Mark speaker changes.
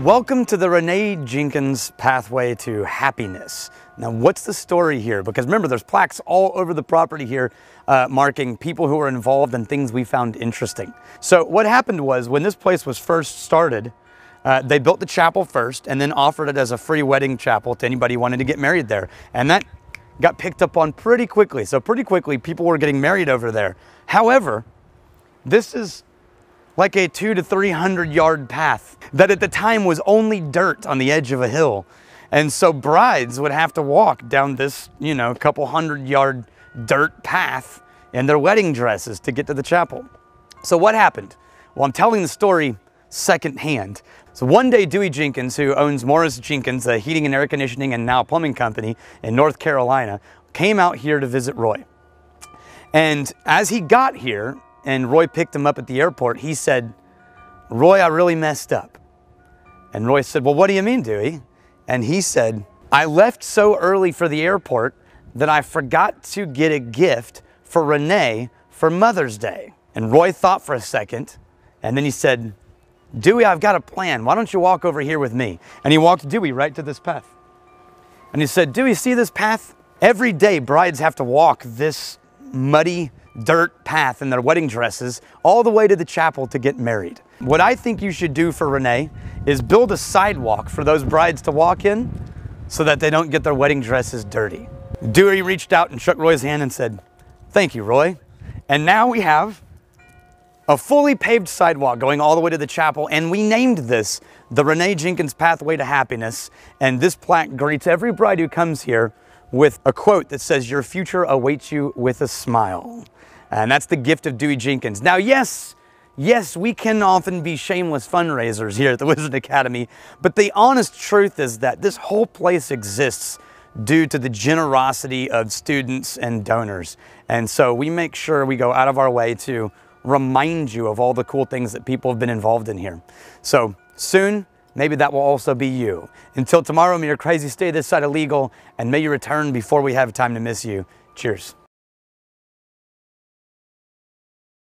Speaker 1: Welcome to the Reneé Jenkins Pathway to Happiness. Now, what's the story here? Because remember, there's plaques all over the property here marking people who were involved and things we found interesting. So what happened was, when this place was first started, they built the chapel first and then offered it as a free wedding chapel to anybody who wanted to get married there. And that got picked up on pretty quickly. So pretty quickly, people were getting married over there. However, this is like a 200 to 300 yard path that at the time was only dirt on the edge of a hill. And so brides would have to walk down this, couple 100-yard dirt path in their wedding dresses to get to the chapel. So what happened? Well, I'm telling the story secondhand. So one day, Dewey Jenkins, who owns Morris Jenkins, a heating and air conditioning and now plumbing company in North Carolina, came out here to visit Roy. And as he got here, and Roy picked him up at the airport, he said, "Roy, I really messed up." And Roy said, "Well, what do you mean, Dewey?" And he said, "I left so early for the airport that I forgot to get a gift for Reneé for Mother's Day." And Roy thought for a second, and then he said, "Dewey, I've got a plan. Why don't you walk over here with me?" And he walked Dewey right to this path. And he said, "Dewey, see this path? Every day brides have to walk this muddy dirt path in their wedding dresses all the way to the chapel to get married. What I think you should do for Reneé is build a sidewalk for those brides to walk in so that they don't get their wedding dresses dirty." Dewey reached out and shook Roy's hand and said, "Thank you, Roy." And now we have a fully paved sidewalk going all the way to the chapel, and we named this the Reneé Jenkins Pathway to Happiness. And this plaque greets every bride who comes here with a quote that says, "Your future awaits you with a smile." And that's the gift of Dewey Jenkins. Now, yes, we can often be shameless fundraisers here at the Wizard Academy, but the honest truth is that this whole place exists due to the generosity of students and donors. And so we make sure we go out of our way to remind you of all the cool things that people have been involved in here. So soon, maybe that will also be you. Until tomorrow, may your crazy stay this side of legal, and may you return before we have time to miss you. Cheers.